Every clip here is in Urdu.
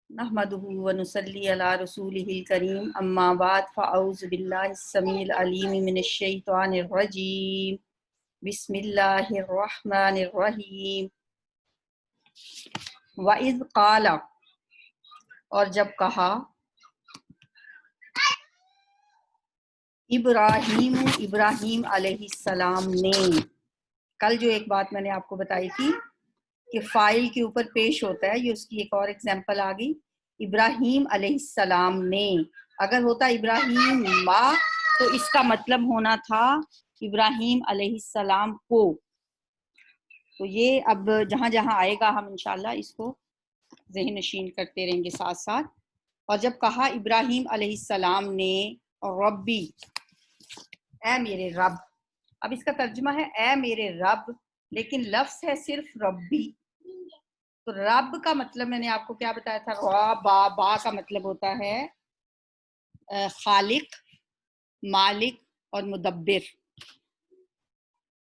نحمده ونصلي على رسوله الكريم اما بعد فاعوذ بالله السميع العليم من الشيطان الرجيم بسم الله الرحمن الرحيم وَإِذْ قَالَ، اور جب کہا، ابراہیم علیہ السلام نے. کل جو ایک بات میں نے آپ کو بتائی تھی کہ فاعل کے اوپر پیش ہوتا ہے، یہ اس کی ایک اور ایگزامپل آ گئی. ابراہیم علیہ السلام نے، اگر ہوتا ابراہیم ما تو اس کا مطلب ہونا تھا ابراہیم علیہ السلام کو. تو یہ اب جہاں جہاں آئے گا ہم انشاءاللہ اس کو ذہن نشین کرتے رہیں گے ساتھ ساتھ. اور جب کہا ابراہیم علیہ السلام نے ربی، اے میرے رب. اب اس کا ترجمہ ہے اے میرے رب، لیکن لفظ ہے صرف ربی. تو رب کا مطلب میں نے آپ کو کیا بتایا تھا، را با کا مطلب ہوتا ہے خالق، مالک اور مدبر،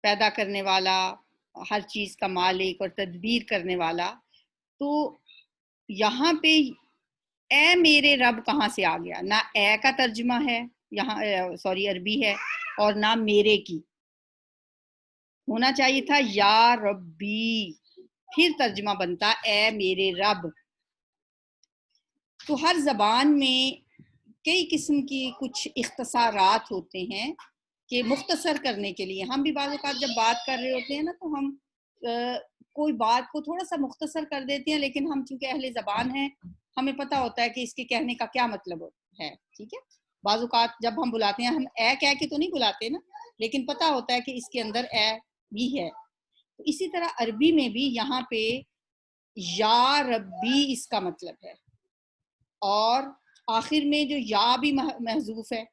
پیدا کرنے والا، ہر چیز کا مالک اور تدبیر کرنے والا. تو یہاں پہ اے میرے رب کہاں سے آ گیا؟ نہ اے کا ترجمہ ہے یہاں، سوری عربی ہے، اور نہ میرے کی. ہونا چاہیے تھا یا ربی، پھر ترجمہ بنتا اے میرے رب. تو ہر زبان میں کئی قسم کی کچھ اختصارات ہوتے ہیں کہ مختصر کرنے کے لیے ہم بھی بعض اوقات جب بات کر رہے ہوتے ہیں نا تو ہم کوئی بات کو تھوڑا سا مختصر کر دیتے ہیں، لیکن ہم چونکہ اہل زبان ہیں ہمیں پتہ ہوتا ہے کہ اس کے کہنے کا کیا مطلب ہے. ٹھیک ہے، بعض اوقات جب ہم بلاتے ہیں ہم اے کہہ کے تو نہیں بلاتے نا، لیکن پتہ ہوتا ہے کہ اس کے اندر اے بھی ہے. تو اسی طرح عربی میں بھی یہاں پہ یا ربی اس کا مطلب ہے، اور آخر میں جو یا بھی محذوف ہے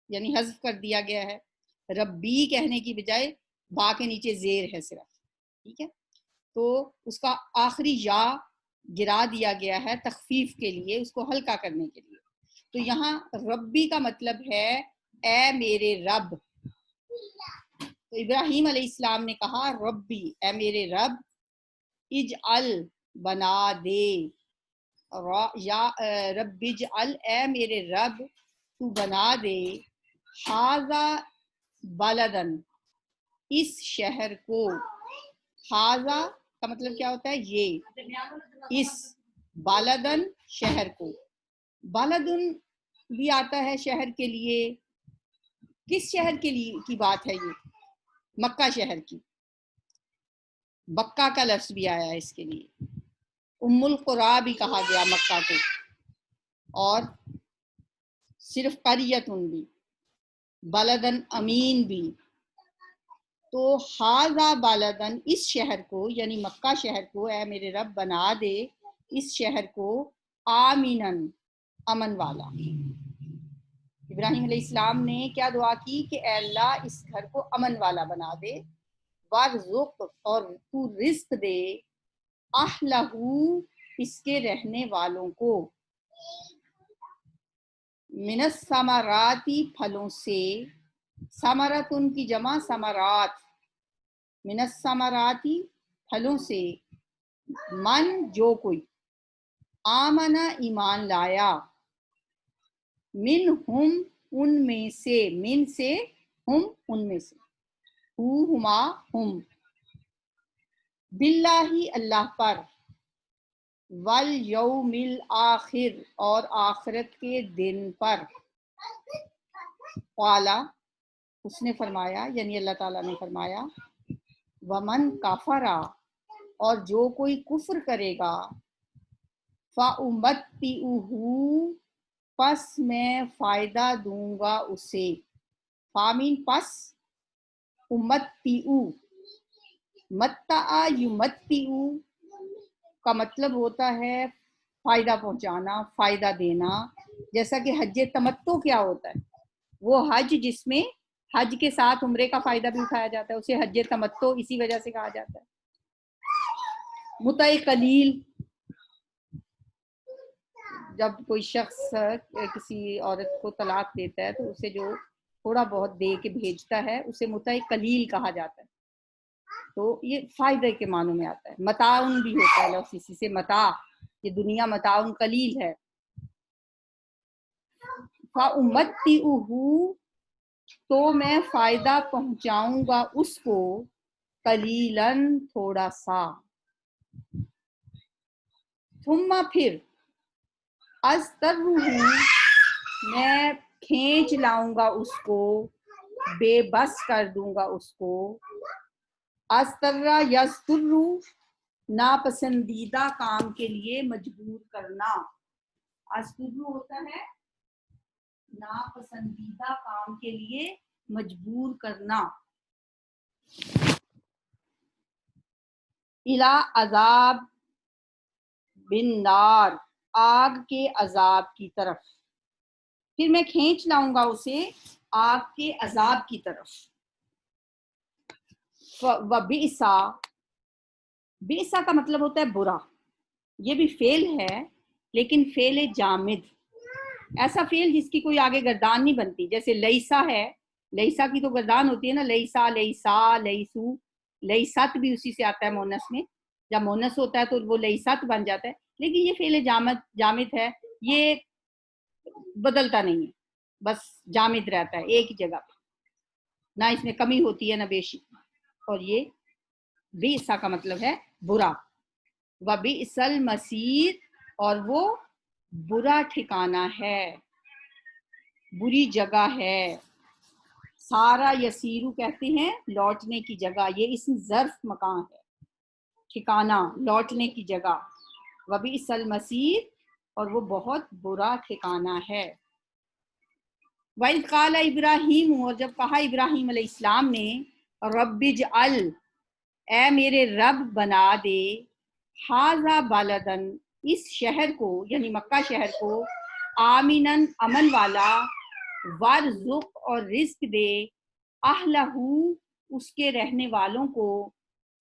یعنی حذف کر دیا گیا ہے، ربی کہنے کی بجائے با کے نیچے زیر ہے صرف. ٹھیک ہے، تو اس کا آخری یا گرا دیا گیا ہے تخفیف کے لیے، اس کو ہلکا کرنے کے لیے. تو یہاں ربی کا مطلب ہے اے میرے رب. تو ابراہیم علیہ السلام نے کہا ربی، اے میرے رب، اجعل، بنا دے، یا رب اجعل، اے میرے رب تو بنا دے، ھذا بلدن، اس شہر کو. ھذا کا مطلب کیا ہوتا ہے؟ یہ، اس، بلدن شہر کو. بلدن بھی آتا ہے شہر کے لیے. کس شہر کے لیے کی بات ہے یہ؟ مکہ شہر کی. بکہ کا لفظ بھی آیا ہے اس کے لیے. ام القریٰ بھی کہا گیا مکہ کو، اور صرف قریتن بھی، بلدن امین بھی. تو ھذا بلدن، اس شہر کو یعنی مکہ شہر کو، اے میرے رب بنا دے اس شہر کو آمینن، امن والا. ابراہیم علیہ السلام نے کیا دعا کی کہ اے اللہ اس گھر کو امن والا بنا دے. وارزق، اور تو رزق دے، اہلہ، اس کے رہنے والوں کو، من الثمراتی، پھلوں سے، ثمرۃ ان کی جمع ثمرات، من الثمراتی پھلوں سے، من جو کوئی، آمنا ایمان لایا، من ہم ان میں سے، من سے، ہم ان میں سے، ہما ہم، باللہ اللہ پر، والیوم الآخر اور آخرت کے دن پر. قالا، اس نے فرمایا یعنی اللہ تعالیٰ نے فرمایا، ومن کفرا، اور جو کوئی کفر کرے گا، فَأُمَتِّعُهُ، پس میں فائدہ دوں گا اسے. فامین پس، امتِّعُ، متع یمتع کا مطلب ہوتا ہے فائدہ پہنچانا، فائدہ دینا. جیسا کہ حج تمتع کیا ہوتا ہے؟ وہ حج جس میں حج کے ساتھ عمرے کا فائدہ بھی اٹھایا جاتا ہے، اسے حج تمتع اسی وجہ سے کہا جاتا ہے. متع قلیل، جب کوئی شخص کسی عورت کو طلاق دیتا ہے تو اسے جو تھوڑا بہت دے کے بھیجتا ہے اسے متع قلیل کہا جاتا ہے. تو یہ فائدے کے معنوں میں آتا ہے. متاعن بھی ہوتا ہے لفظ اسی سے، متاع. یہ دنیا متاع قلیل ہے. فَأُمَتِّعُهُ تو میں فائدہ پہنچاؤں گا اس کو قلیلاً تھوڑا سا. ثم پھر اضطرہ میں کھینچ لاؤں گا اس کو، بے بس کر دوں گا اس کو. اضطرہ یضطر ناپسندیدہ کام کے لیے مجبور کرنا. اضطر ہوتا ہے ناپسندیدہ کام کے لیے مجبور کرنا. الی عذاب بن نار آگ کے عذاب کی طرف. پھر میں کھینچ لاؤں گا اسے آگ کے عذاب کی طرف. وَبِئْسَ بئسا کا مطلب ہوتا ہے برا. یہ بھی فعل ہے لیکن فعل جامد، ایسا فعل جس کی کوئی آگے گردان نہیں بنتی. جیسے لیسا ہے، لیسا کی تو گردان ہوتی ہے نا، لیسا لیسا لیسو. لیست بھی اسی سے آتا ہے مونس میں، جب مونس ہوتا ہے تو وہ لیست بن جاتا ہے. لیکن یہ فعل جامد ہے، یہ بدلتا نہیں ہے، بس جامد رہتا ہے ایک ہی جگہ پہ، نہ اس میں کمی ہوتی ہے نہ بیشی. اور یہ بئسا کا مطلب ہے برا. وبئس المصیر اور وہ برا ٹھکانہ ہے، بری جگہ ہے. سارا یسیرو کہتے ہیں لوٹنے کی جگہ، یہ اسم ظرف مکان ہے، ٹھکانہ لوٹنے کی جگہ. وبئس المصیر اور وہ بہت برا ٹھکانہ ہے. وَإِذْ قَالَ ابراہیم اور جب کہا ابراہیم علیہ السلام نے، رب اجعل اے میرے رب بنا دے، ھذا بلدن اس شہر کو یعنی مکہ شہر کو، آمناً امن والا، وارزق اور رزق دے، اہلہ اس کے رہنے والوں کو،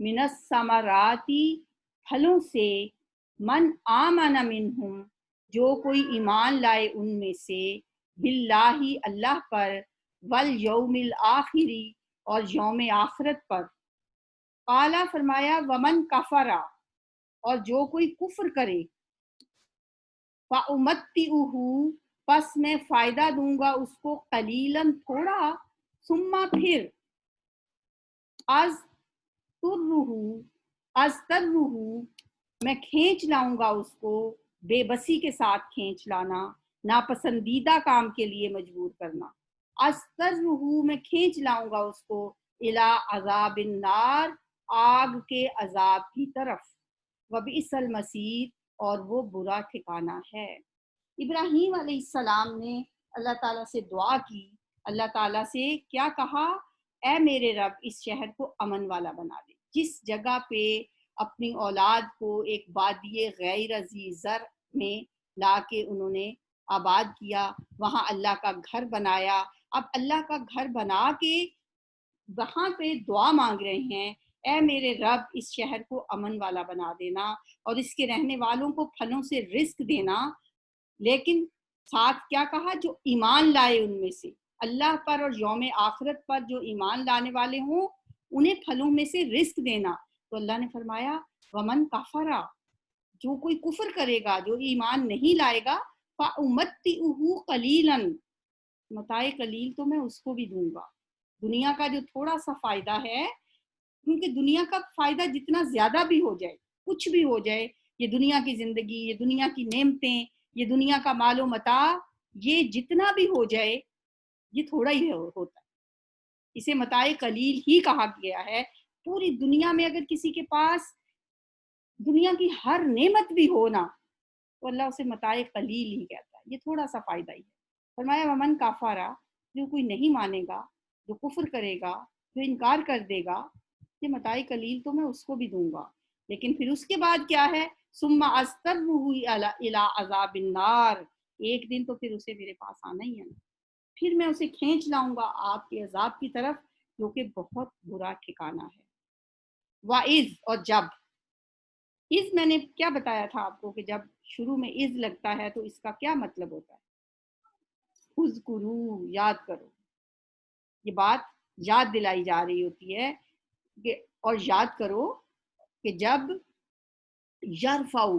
من الثمراتی پھلوں سے، من آمن منہم جو کوئی ایمان لائے ان میں سے، باللہ اللہ پر، والیوم الآخری اور یوم آخرت پر. قالا فرمایا، ومن کفرا اور جو کوئی کفر کرے، فَأُمَتِّعُهُ پس میں فائدہ دوں گا اس کو، قلیلاً تھوڑا، ثم پھر اضطرہ میں کھینچ لاؤں گا اس کو، بے بسی کے ساتھ کھینچ لانا، ناپسندیدہ کام کے لیے مجبور کرنا. اضطرہ میں کھینچ لاؤں گا اس کو، الی عذاب النار آگ کے عذاب کی طرف. وبئس المصیر اور وہ برا ٹھکانہ ہے. ابراہیم علیہ السلام نے اللہ تعالیٰ سے دعا کی، اللہ تعالیٰ سے کیا کہا، اے میرے رب اس شہر کو امن والا بنا دے. جس جگہ پہ اپنی اولاد کو ایک وادی غیر ذی زرع میں لا کے انہوں نے آباد کیا، وہاں اللہ کا گھر بنایا. اب اللہ کا گھر بنا کے وہاں پہ دعا مانگ رہے ہیں، اے میرے رب اس شہر کو امن والا بنا دینا اور اس کے رہنے والوں کو پھلوں سے رزق دینا. لیکن ساتھ کیا کہا، جو ایمان لائے ان میں سے، اللہ پر اور یوم آخرت پر جو ایمان لانے والے ہوں انہیں پھلوں میں سے رزق دینا. تو اللہ نے فرمایا، ومن کفرا جو کوئی کفر کرے گا، جو ایمان نہیں لائے گا، فَأُمَتِّعُهُ قَلِيلًا متاع قلیل تو میں اس کو بھی دوں گا. دنیا کا جو تھوڑا سا فائدہ ہے، کیونکہ دنیا کا فائدہ جتنا زیادہ بھی ہو جائے، کچھ بھی ہو جائے، یہ دنیا کی زندگی، یہ دنیا کی نعمتیں، یہ دنیا کا مال و متاع، یہ جتنا بھی ہو جائے یہ تھوڑا ہی ہوتا ہے. اسے متاع قلیل ہی کہا گیا ہے. پوری دنیا میں اگر کسی کے پاس دنیا کی ہر نعمت بھی ہو نا تو اللہ اسے متاع قلیل ہی کہتا ہے، یہ تھوڑا سا فائدہ ہی ہے. فرمایا، ومن کافرا جو کوئی نہیں مانے گا، جو کفر کرے گا، جو انکار کر دے گا، یہ متاع قلیل تو میں اس کو بھی دوں گا. لیکن پھر اس کے بعد کیا ہے، ثم اضطرہ الی عذاب النار ایک دن تو پھر اسے میرے پاس آنا ہی ہے نا، پھر میں اسے کھینچ لاؤں گا آپ کے عذاب کی طرف جو کہ بہت برا ٹھکانہ ہے. وَإِذْ اور جب، اذ میں نے کیا بتایا تھا آپ کو کہ جب شروع میں اذ لگتا ہے تو اس کا کیا مطلب ہوتا ہے، اذکرو یاد کرو. یہ بات یاد دلائی جا رہی ہوتی ہے کہ اور یاد کرو کہ جب یرفعو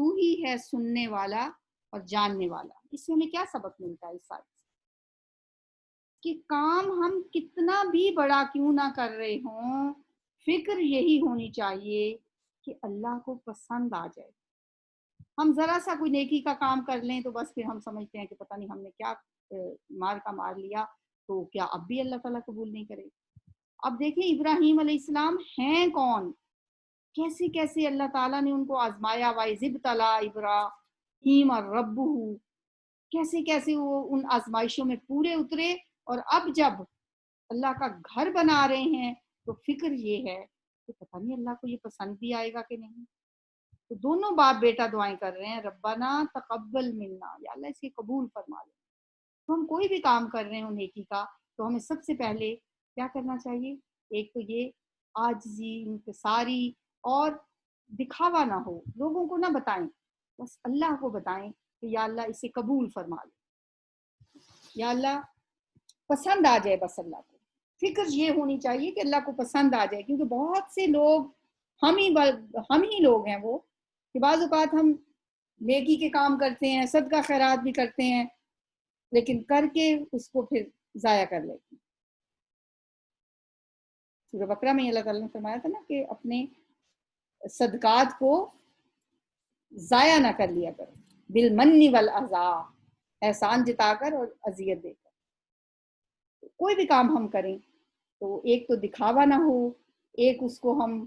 تو ہی ہے سننے والا اور جاننے والا. اس سے ہمیں کیا سبق ملتا ہے اس ساتھ کہ کام ہم کتنا بھی بڑا کیوں نہ کر رہے ہوں، فکر یہی ہونی چاہیے کہ اللہ کو پسند آ جائے. ہم ذرا سا کوئی نیکی کا کام کر لیں تو بس پھر ہم سمجھتے ہیں کہ پتہ نہیں ہم نے کیا مار لیا، تو کیا اب بھی اللہ تعالیٰ قبول نہیں کرے. اب دیکھیں ابراہیم علیہ السلام ہیں کون، کیسے کیسے اللہ تعالیٰ نے ان کو آزمایا. وَإِذِ ابْتَلَىٰ إِبْرَاهِيمَ رَبُّهُ، کیسے کیسے وہ ان آزمائشوں میں پورے اترے. اور اب جب اللہ کا گھر بنا رہے ہیں تو فکر یہ ہے کہ پتہ نہیں اللہ کو یہ پسند بھی آئے گا کہ نہیں. تو دونوں باپ بیٹا دعائیں کر رہے ہیں، ربنا تقبل منا، یا اللہ اس کی قبول فرما لے. تو ہم کوئی بھی کام کر رہے ہوں نیکی کا تو ہمیں سب سے پہلے کیا کرنا چاہیے؟ ایک تو یہ عاجزی، انکساری، اور دکھاوا نہ ہو، لوگوں کو نہ بتائیں، بس اللہ کو بتائیں کہ یا اللہ اسے قبول فرما لے، یا اللہ پسند آ جائے. بس اللہ کو فکر یہ ہونی چاہیے کہ اللہ کو پسند آ جائے. کیونکہ بہت سے لوگ ہم ہی لوگ ہیں وہ کہ بعض اوقات ہم نیکی کے کام کرتے ہیں، صدقہ خیرات بھی کرتے ہیں، لیکن کر کے اس کو پھر ضائع کر لیتے ہیں. سورہ بقرہ میں اللہ تعالیٰ نے فرمایا تھا نا کہ اپنے صدقات کو ضائع نہ کر لیا کرو، بالمن والاذی، احسان جتا کر اور اذیت دے کر. کوئی بھی کام ہم کریں تو ایک تو دکھاوا نہ ہو، ایک اس کو ہم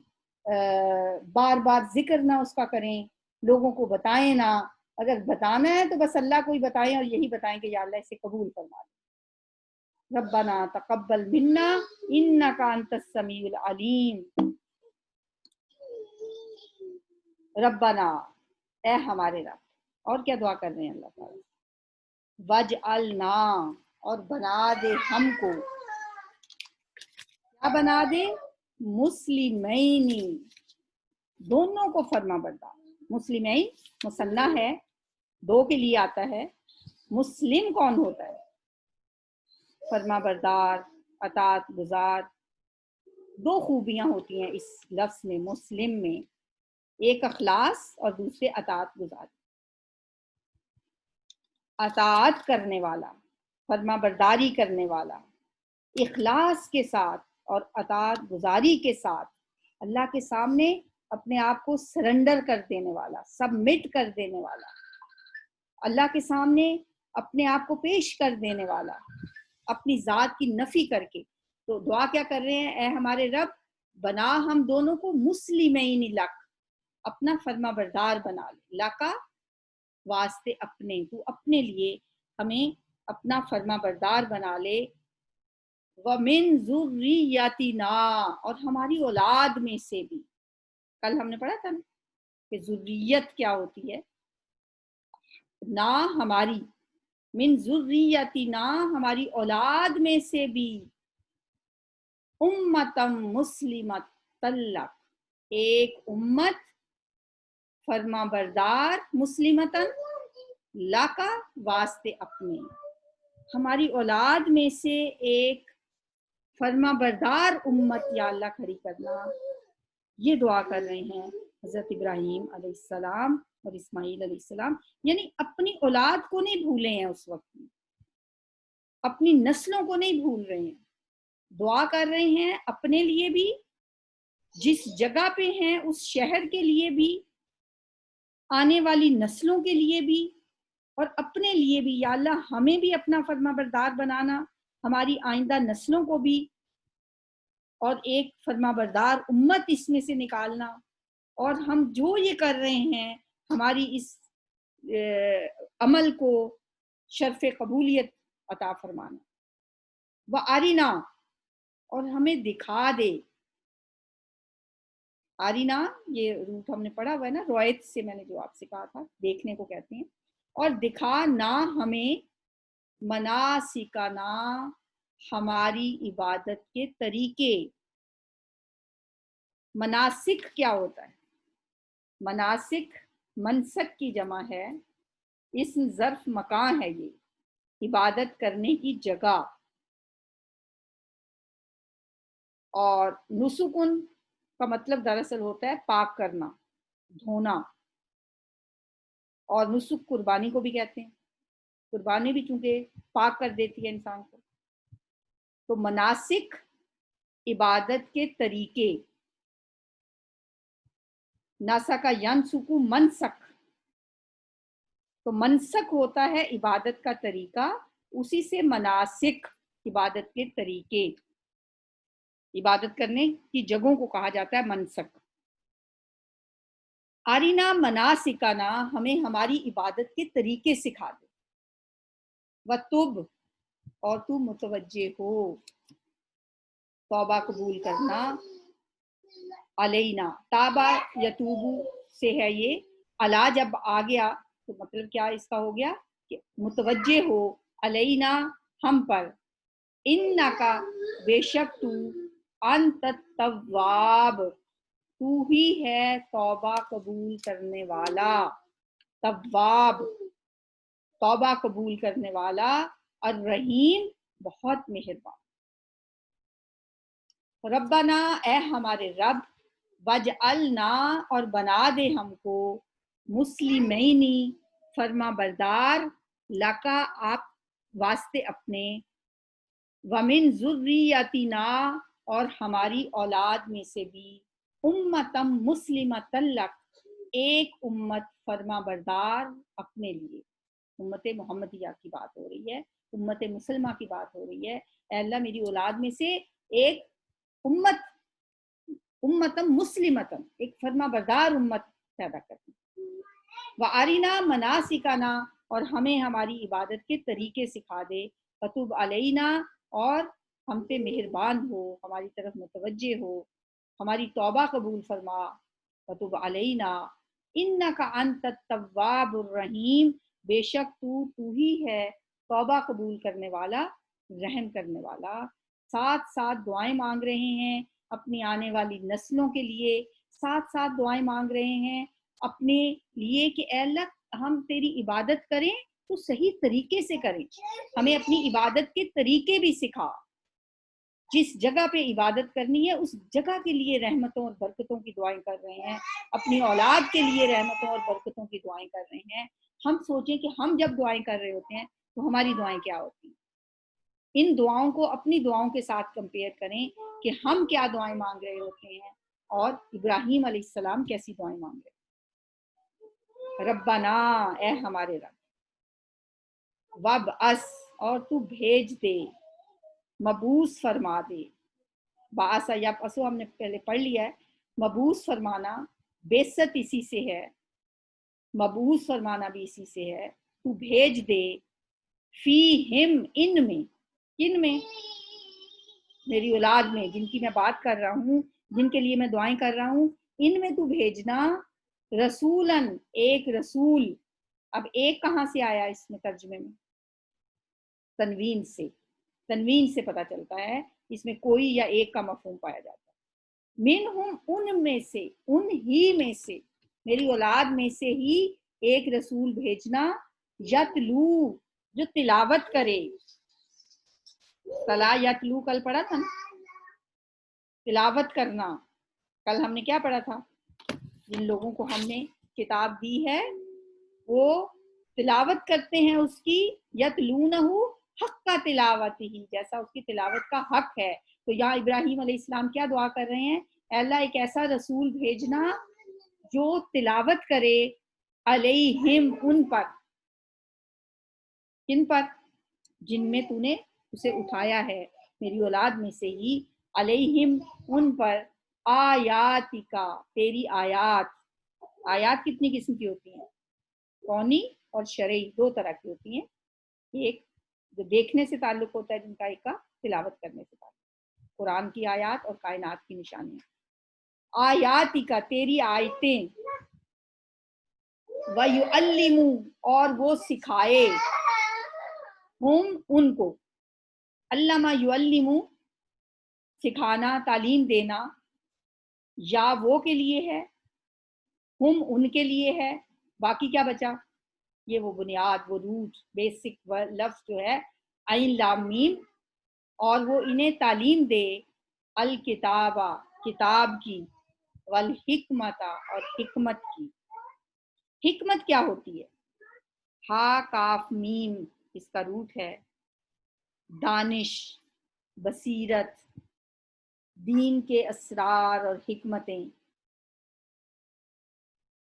بار بار ذکر نہ اس کا کریں، لوگوں کو بتائیں نہ. اگر بتانا ہے تو بس اللہ کو ہی بتائیں، اور یہی بتائیں کہ یا اللہ اسے قبول فرما لے. ربنا تقبل منا انک انت السمیع العلیم. ربنا، اے ہمارے رب. اور کیا دعا کر رہے ہیں اللہ تعالیٰ؟ وجعلنا، اور بنا دے ہم کو. کیا بنا دے؟ مسلمین، دونوں کو فرما بردار. مسلمین مثنیٰ ہے، دو کے لیے آتا ہے. مسلم کون ہوتا ہے؟ فرما بردار، اطاعت گزار. دو خوبیاں ہوتی ہیں اس لفظ میں، مسلم میں، ایک اخلاص اور دوسرے اطاعت گزار. اطاعت کرنے والا، فرما برداری کرنے والا، اخلاص کے ساتھ اور اطاعت گزاری کے ساتھ اللہ کے سامنے اپنے آپ کو سرنڈر کر دینے والا، سبمٹ کر دینے والا، اللہ کے سامنے اپنے آپ کو پیش کر دینے والا، اپنی ذات کی نفی کر کے. تو دعا کیا کر رہے ہیں؟ اے ہمارے رب بنا ہم دونوں کو مسلمین لک، اپنا فرما بردار بنا لے. لکا واسطے اپنے، تو اپنے لیے ہمیں اپنا فرما بردار بنا لے. وَمِن ذُرِّيَّتِنَا، اور ہماری اولاد میں سے بھی. کل ہم نے پڑھا تھا کہ ذریت کیا ہوتی ہے. نا ہماری، من ذریتنا ہماری اولاد میں سے بھی، امتم مسلمت لک، ایک امت فرما بردار، مسلمتن لاکا واسطے اپنے. ہماری اولاد میں سے ایک فرما بردار امت یا اللہ کھڑی کرنا. یہ دعا کر رہے ہیں حضرت ابراہیم علیہ السلام اور اسماعیل علیہ السلام. یعنی اپنی اولاد کو نہیں بھولے ہیں اس وقت میں، اپنی نسلوں کو نہیں بھول رہے ہیں. دعا کر رہے ہیں اپنے لیے بھی، جس جگہ پہ ہیں اس شہر کے لیے بھی، آنے والی نسلوں کے لیے بھی، اور اپنے لیے بھی. یا اللہ ہمیں بھی اپنا فرما بردار بنانا، ہماری آئندہ نسلوں کو بھی، اور ایک فرما بردار امت اس میں سے نکالنا. اور ہم جو یہ کر رہے ہیں ہماری اس عمل کو شرف قبولیت عطا فرمانا. وَأَرِنَا، اور ہمیں دکھا دے. آرینا یہ روٹ ہم نے پڑھا ہوا ہے نا، روایت سے میں نے جو آپ سے کہا تھا، دیکھنے کو کہتے ہیں. اور دکھا نہ ہمیں مناسکنا، ہماری عبادت کے طریقے. مناسک کیا ہوتا ہے؟ مناسک منسک کی جمع ہے، اسم ظرف مکان ہے، یہ عبادت کرنے کی جگہ. اور نسکن کا مطلب دراصل ہوتا ہے پاک کرنا، دھونا. اور نسک قربانی کو بھی کہتے ہیں، قربانی بھی چونکہ پاک کر دیتی ہے انسان کو۔ تو مناسک عبادت کے طریقے، ناسک ینسک منسک، تو منسک ہوتا ہے عبادت کا طریقہ، اسی سے مناسک عبادت کے طریقے، عبادت کرنے کی جگہوں کو کہا جاتا ہے منسک۔ آرینا مناسکنا، ہمیں ہماری عبادت کے طریقے سکھا دے، وتب، اور تو متوجہ ہو، توبہ قبول کرنا، علینا، تابا یتوبو سے ہے یہ، علا جب آ گیا تو مطلب کیا اس کا ہو گیا کہ متوجہ ہو، علینا ہم پر، انکا بے شک تو، انت التواب تو ہی ہے توبہ قبول کرنے والا، تواب توبہ قبول کرنے والا، الرحیم بہت مہربان۔ ربنا، اے ہمارے رب، وجعلنا، اور بنا دے ہم کو، مسلمینی، فرما بردار، لکا، آپ واسطے اپنے، ومن ذریتنا، اور ہماری اولاد میں سے بھی، امتم مسلمتن لک، ایک امت فرما بردار اپنے لیے۔ امت محمدیہ کی بات ہو رہی ہے، امت مسلمہ کی بات ہو رہی ہے، اے اللہ میری اولاد میں سے ایک امت، امتم مسلمتن، ایک فرما بردار امت پیدا کرنا، وَأَرِنَا مَنَاسِكَنَا، اور ہمیں ہماری عبادت کے طریقے سکھا دے، وَتُبْ عَلَيْنَا، اور ہم پہ مہربان ہو، ہماری طرف متوجہ ہو، ہماری توبہ قبول فرما، وَتُبْ عَلَيْنَا إِنَّكَ أَنْتَ التَّوَّابُ الرَّحِيمُ، بے شک تو ہی ہے توبہ قبول کرنے والا، رحم کرنے والا۔ ساتھ ساتھ دعائیں مانگ رہے ہیں اپنی آنے والی نسلوں کے لیے، ساتھ ساتھ دعائیں مانگ رہے ہیں اپنے لیے کہ اے اللہ ہم تیری عبادت کریں تو صحیح طریقے سے کریں، ہمیں اپنی عبادت کے طریقے بھی سکھا، جس جگہ پہ عبادت کرنی ہے اس جگہ کے لیے رحمتوں اور برکتوں کی دعائیں کر رہے ہیں، اپنی اولاد کے لیے رحمتوں اور برکتوں کی دعائیں کر رہے ہیں۔ ہم سوچیں کہ ہم جب دعائیں کر رہے ہوتے ہیں تو ہماری دعائیں کیا ہوتی ہیں، ان دعاؤں کو اپنی دعاؤں کے ساتھ کمپیئر کریں کہ ہم کیا دعائیں مانگ رہے ہوتے ہیں اور ابراہیم علیہ السلام کیسی دعائیں مانگ رہے ہیں۔ ربنا، اے ہمارے رب، وابعث، اور تو بھیج دے، مبعوث فرما دے، باعث یبعثو ہم نے پہلے پڑھ لیا ہے، مبعوث فرمانا، بعثت اسی سے ہے، مبعوث فرمانا بھی اسی سے ہے، تو بھیج دے، فیہم، ان میں، کن میں، میری اولاد میں، جن کی میں بات کر رہا ہوں، جن کے لیے میں دعائیں کر رہا ہوں، ان میں تو بھیجنا رسولاً، ایک رسول۔ اب ایک کہاں سے آیا اس میں ترجمے میں؟ تنوین سے، تنوین سے پتہ چلتا ہے اس میں کوئی یا ایک کا مفہوم پایا جاتا ہے۔ منہم، ان میں سے، ان ہی میں سے، میری اولاد میں سے ہی ایک رسول بھیجنا، یتلو، جو تلاوت کرے، تلا یتلو کل پڑھا تھا نا، تلاوت کرنا، کل ہم نے کیا پڑھا تھا، جن لوگوں کو ہم نے کتاب دی ہے وہ تلاوت کرتے ہیں اس کی، یتلونہ حق کا تلاوت ہی، جیسا اس کی تلاوت کا حق ہے۔ تو یہاں ابراہیم علیہ السلام کیا دعا کر رہے ہیں، اے اللہ ایک ایسا رسول بھیجنا جو تلاوت کرے، علیہم، ان پر، کن پر، جن میں تو نے اسے اٹھایا ہے میری اولاد میں سے ہی، علیہم، ان پر، آیاتکا، تیری آیات۔ آیات کتنی قسم کی ہوتی ہیں، کونی اور شرعی، دو طرح کی ہوتی ہیں، ایک جو دیکھنے سے تعلق ہوتا ہے جن کا، ایک کا تلاوت کرنے سے تعلق، قرآن کی آیات اور کائنات کی نشانیاں۔ آیاتکا، تیری آیتیں، وَيُعَلِّمُ، اور وہ سکھائے، ہم، ان کو، علامہ یعلم، سکھانا، تعلیم دینا، یا وہ کے لیے ہے، ہم ان کے لیے ہے، باقی کیا بچا، یہ وہ بنیاد، وہ روٹ، بیسک لفظ جو ہے عین لام میم، اور وہ انہیں تعلیم دے، الکتابہ، کتاب کی، والحکمت، اور حکمت کی۔ حکمت کیا ہوتی ہے، ہا کاف میم اس کا روٹ ہے دانش، بصیرت، دین کے اسرار اور حکمتیں.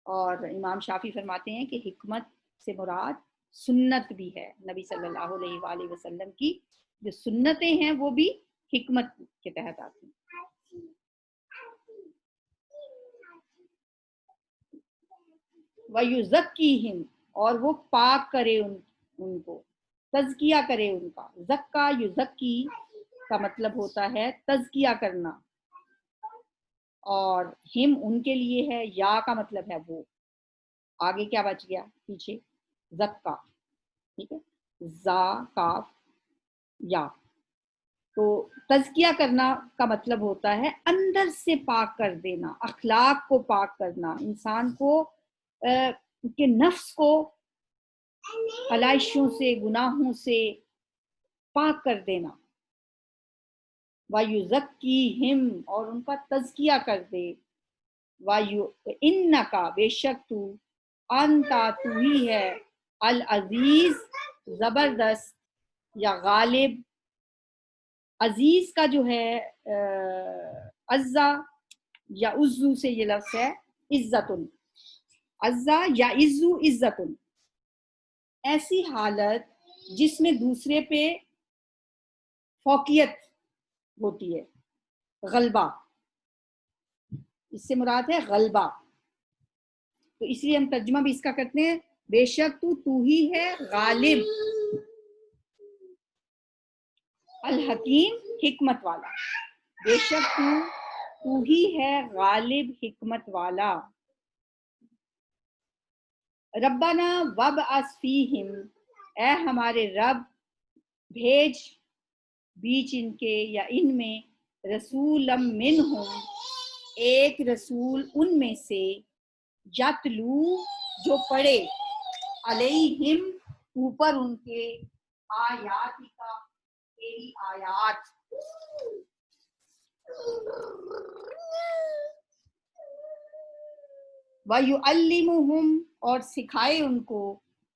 اور امام شافعی فرماتے ہیں کہ حکمت سے مراد سنت بھی ہے. نبی صلی اللہ علیہ وآلہ وسلم کی جو سنتیں ہیں وہ بھی حکمت کے تحت آتی ہیں. وَيُزَكِّيهِمْ اور وہ پاک کرے ان کو، تزکیہ کرے ان کا. زکا یزکی کا مطلب ہوتا ہے تزکیہ کرنا، اور ہم ان کے لیے ہے، یا کا مطلب ہے وہ. آگے کیا بچ گیا پیچھے؟ زکا. ٹھیک ہے، زا کاف یا. تو تزکیہ کرنا کا مطلب ہوتا ہے اندر سے پاک کر دینا، اخلاق کو پاک کرنا، انسان کو کے نفس کو علائشوں سے، گناہوں سے پاک کر دینا. وَيُزَكِّيهِمْ اور ان کا تزکیہ کر دے. اِنَّكَ بے شک تو، انتا تو ہی ہے، العزیز زبردست یا غالب. عزیز کا جو ہے عزا یا عزو سے یہ لفظ ہے عزت. عزا یا عزو عزت، ایسی حالت جس میں دوسرے پہ فوقیت ہوتی ہے، غلبہ. اس سے مراد ہے غلبہ. تو اس لیے ہم ترجمہ بھی اس کا کرتے ہیں بے شک تو ہی ہے غالب، الحکیم حکمت والا. بے شک تو ہی ہے غالب حکمت والا. ربنا وابعث فیہم اے ہمارے رب بھیج بیچ ان کے یا ان میں رسولا منہم ایک رسول ان میں سے، یتلو جو پڑھے، علیہم اوپر ان کے، آیات کا تیری آیات. وَيُعَلِّمُهُمْ اور سکھائے ان کو،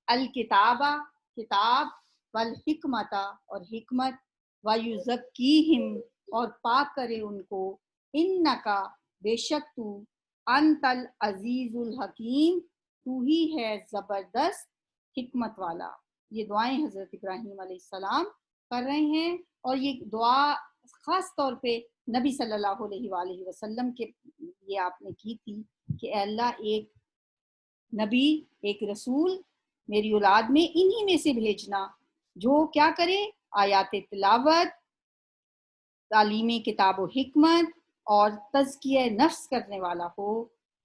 الکتابہ کتاب، والحکمت اور حکمت، وَيُزَكِّيهِمْ اور پاک کرے ان کو، اِنَّكَ بے شک تو، انت العزیز الحکیم تو ہی ہے زبردست حکمت والا. یہ دعائیں حضرت ابراہیم علیہ السلام کر رہے ہیں، اور یہ دعا خاص طور پہ نبی صلی اللہ علیہ وآلہ وسلم کے یہ آپ نے کی تھی کہ اے اللہ ایک نبی، ایک رسول میری اولاد میں انہی میں سے بھیجنا جو کیا کرے، آیات تلاوت، تعلیم کتاب و حکمت اور تزکیہ نفس کرنے والا ہو.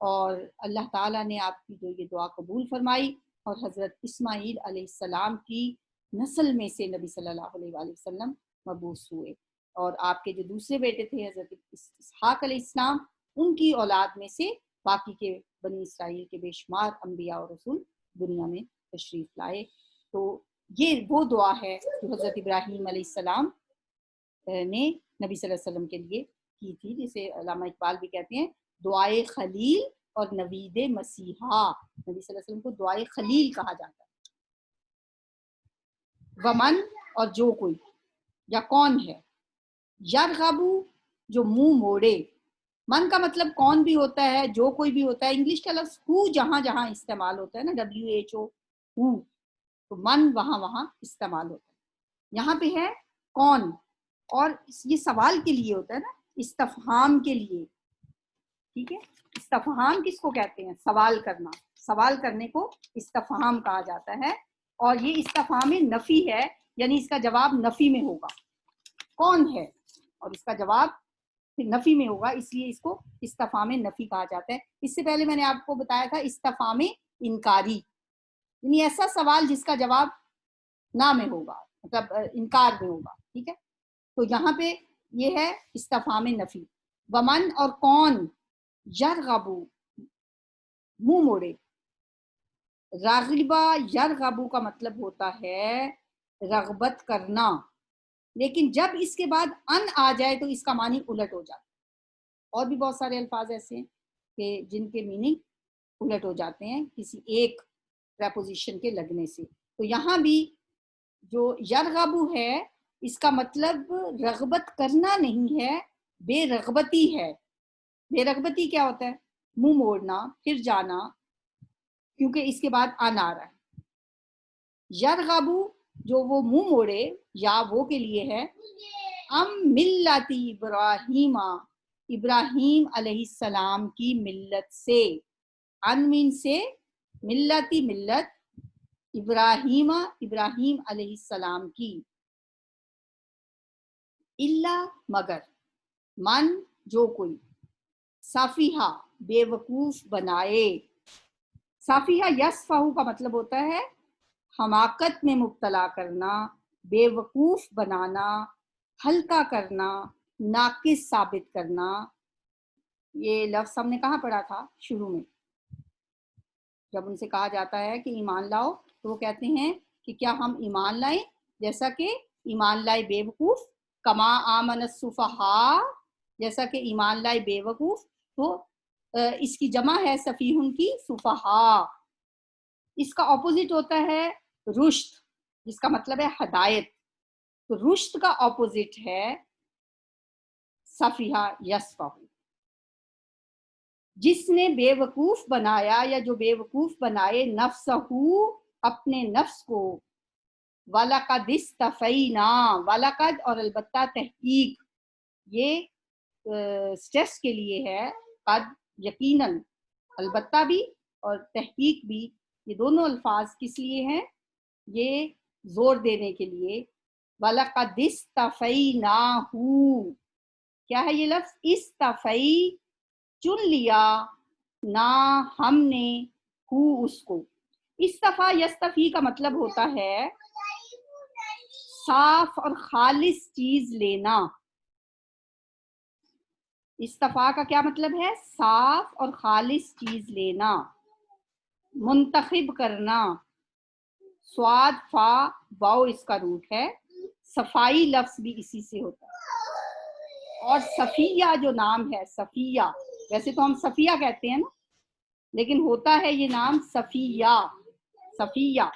اور اللہ تعالیٰ نے آپ کی جو یہ دعا قبول فرمائی، اور حضرت اسماعیل علیہ السلام کی نسل میں سے نبی صلی اللہ علیہ وآلہ وسلم مبعوث ہوئے. اور آپ کے جو دوسرے بیٹے تھے حضرت اسحاق علیہ السلام، ان کی اولاد میں سے باقی کے بنی اسرائیل کے بے شمار انبیاء اور رسول دنیا میں تشریف لائے. تو یہ وہ دعا ہے جو حضرت ابراہیم علیہ السلام نے نبی صلی اللہ علیہ وسلم کے لیے کی تھی، جسے علامہ اقبال بھی کہتے ہیں دعائے خلیل اور نوید مسیحا. نبی صلی اللہ علیہ وسلم کو دعائے خلیل کہا جاتا ہے. ومن اور جو کوئی یا کون ہے، یرغبو جو منہ موڑے. من کا مطلب کون بھی ہوتا ہے، جو کوئی بھی ہوتا ہے. انگلش کا لفظ ہو جہاں جہاں استعمال ہوتا ہے نا، WHO ہو، تو من وہاں وہاں استعمال ہوتا ہے. یہاں پہ ہے کون، اور یہ سوال کے لیے ہوتا ہے نا، استفہام کے لیے. ٹھیک ہے، استفہام کس کو کہتے ہیں؟ سوال کرنا. سوال کرنے کو استفہام کہا جاتا ہے، اور یہ استفہام نفی ہے، یعنی اس کا جواب نفی میں ہوگا. کون ہے اور اس کا جواب پھر نفی میں ہوگا، اس لیے اس کو استفہام نفی کہا جاتا ہے. اس سے پہلے میں نے آپ کو بتایا تھا استفہام انکاری، یعنی ایسا سوال جس کا جواب نہ میں ہوگا، مطلب انکار میں ہوگا. ٹھیک ہے، تو یہاں پہ یہ ہے استفہام نفی. ومن اور کون، یرغبو منہ موڑے. راغبہ یرغبو کا مطلب ہوتا ہے رغبت کرنا، لیکن جب اس کے بعد ان آ جائے تو اس کا معنی الٹ ہو جاتا ہے. اور بھی بہت سارے الفاظ ایسے ہیں کہ جن کے میننگ الٹ ہو جاتے ہیں کسی ایک preposition کے لگنے سے. تو یہاں بھی جو یرغبو ہے اس کا مطلب رغبت کرنا نہیں ہے، بے رغبتی ہے. بے رغبتی کیا ہوتا ہے؟ منہ موڑنا، پھر جانا، کیونکہ اس کے بعد آنا آ رہا ہے. یرغبو جو وہ منہ موڑے یا وہ کے لیے ہے. ام ملتی ابراہیم، ابراہیم علیہ السلام کی ملت سے. ان مین سے، ملتی ملت، ابراہیم ابراہیم علیہ السلام کی. اللہ مگر، من جو کوئی، صافیہ بے وقوف بنائے. صافیہ یصفہ کا مطلب ہوتا ہے حماقت میں مبتلا کرنا، بے وقوف بنانا، ہلکا کرنا، ناقص ثابت کرنا. یہ لفظ ہم نے کہاں پڑھا تھا؟ شروع میں جب ان سے کہا جاتا ہے کہ ایمان لاؤ تو وہ کہتے ہیں کہ کیا ہم ایمان لائیں جیسا کہ ایمان لائے بے وقوف، کما آمن السفہاء، جیسا کہ ایمان لائے بے وقوف. تو اس کی جمع ہے سفیہن کی، سفہاء. اس کا اپوزٹ ہوتا ہے رشد، جس کا مطلب ہے ہدایت. تو رشد کا اپوزٹ ہے صفیہ یصفہ. جس نے بے وقوف بنایا یا جو بے وقوف بنائے نفسہ، اپنے نفس کو. وَلَقَدِ اسْتَفَيْنَا، وَلَقَدْ اور البتہ تحقیق، یہ اسٹریس کے لیے ہے. قد یقیناً، البتہ بھی اور تحقیق بھی، یہ دونوں الفاظ کس لیے ہیں؟ یہ زور دینے کے لیے. وَلَقَدِ اسْتَفَيْنَاهُ، کیا ہے یہ لفظ؟ استفئی، چن لیا، نہ ہم نے، ہو اس کو. استفا یستفی کا مطلب ہوتا ہے صاف اور خالص چیز لینا. استفا کا کیا مطلب ہے؟ صاف اور خالص چیز لینا، منتخب کرنا. سواد فا واو اس کا روٹ ہے. صفائی لفظ بھی اسی سے ہوتا ہے. اور صفیہ جو نام ہے، صفیہ، ویسے تو ہم صفیہ کہتے ہیں نا، لیکن ہوتا ہے یہ نام صفیہ. صفیہ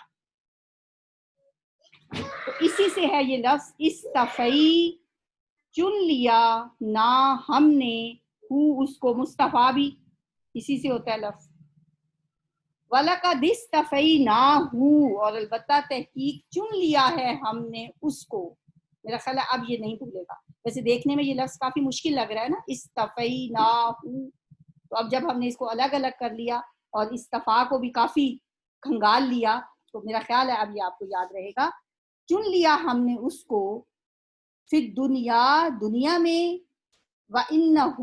تو اسی سے ہے یہ لفظ. استفئی، چن لیا، نہ ہم نے، ہو اس کو. مصطفیٰ بھی اسی سے ہوتا ہے لفظ. وَلَقَدِ اسْتَفَيْنَاهُ اور البتہ تحقیق چن لیا ہے ہم نے اس کو. میرا خیال ہے اب یہ نہیں بھولے گا. ویسے دیکھنے میں یہ لفظ کافی مشکل لگ رہا ہے نا، اسْتَفَيْنَاهُ. تو اب جب ہم نے اس کو الگ الگ کر لیا اور استفا کو بھی کافی کھنگال لیا تو میرا خیال ہے اب یہ آپ کو یاد رہے گا. چن لیا ہم نے اس کو، فی دنیا، دنیا میں، وَإِنَّهُ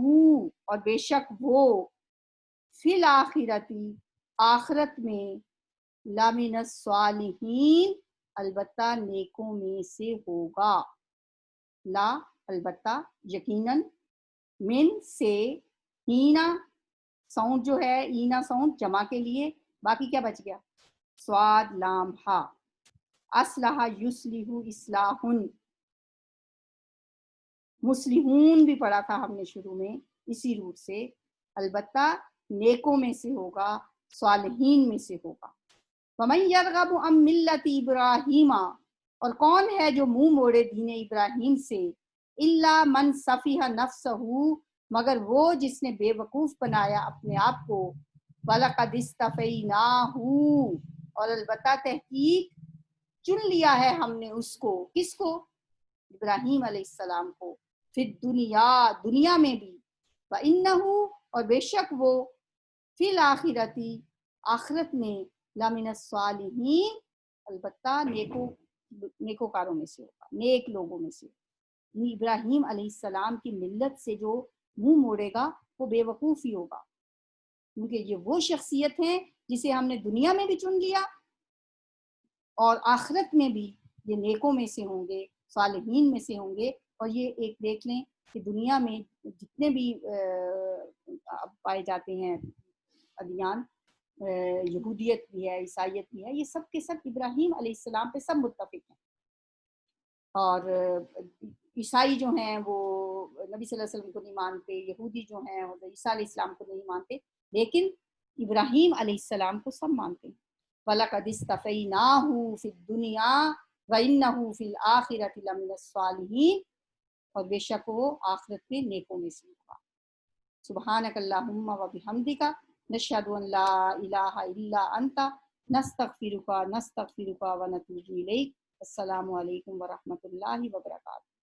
اور بے شک وہ، فی الآخرتی آخرت میں، لَمِنَ الصَّالِحِین البتہ نیکوں میں سے ہوگا. لا البتہ، یقیناً، من سے، ہینا ساؤنڈ جو ہے، اینا ساؤنڈ جمع کے لیے. باقی کیا بچ گیا؟ سواد لام ہا. اصلح یصلح اصلاحن، مصلحون بھی پڑھا تھا ہم نے شروع میں اسی روٹ سے. البتہ نیکوں میں سے ہوگا، صالحین میں سے ہوگا. وَمَن يَرْغَبُ عَن مِلَّةِ إِبْرَاهِيمَ اور کون ہے جو منہ موڑے دین ابراہیم سے. إِلَّا مَنْ سَفِهَ نَفْسَهُ مگر وہ جس نے بے وقوف بنایا اپنے آپ کو. وَلَقَدِ اسْتَفَيْنَاهُ اور البتہ تحقیق چن لیا ہے ہم نے اس کو. کس کو؟ ابراہیم علیہ السلام کو. فی الدنیا، دنیا میں بھی. وَإِنَّهُ اور بے شک وہ، فی الآخرتی آخرت میں، لَمِنَ الصَّالِحِین البتہ نیکوکاروں میں سے ہوگا، نیک لوگوں میں سے. ابراہیم علیہ السلام کی ملت سے جو منہ موڑے گا وہ بے وقوف ہی ہوگا، کیونکہ یہ وہ شخصیت ہیں جسے ہم نے دنیا میں بھی چن لیا اور آخرت میں بھی یہ نیکوں میں سے ہوں گے، صالحین میں سے ہوں گے. اور یہ ایک دیکھ لیں کہ دنیا میں جتنے بھی پائے جاتے ہیں ادیان، یہودیت بھی ہے، عیسائیت بھی ہے، یہ سب کے سب ابراہیم علیہ السلام پہ سب متفق ہیں. اور عیسائی جو ہیں وہ نبی صلی اللہ علیہ وسلم کو نہیں مانتے، یہودی جو ہیں وہ عیسیٰ علیہ السلام کو نہیں مانتے، لیکن ابراہیم علیہ السلام کو سب مانتے ہیں. وَلَقَدِ اسْتَفَيْنَاهُ فِي الدُّنْيَا وَإِنَّهُ فِي الْآخِرَةِ لَمِنَ الصَّالِحِينَ، اور بے شک وہ آخرت میں نیکوں میں سے ہوگا۔ سبحانک اللہم و بحمدک، نشہد ان لا الہ الا انت، نستغفرک و نتوب الیک۔ السلام علیکم ورحمۃ اللہ وبرکاتہ۔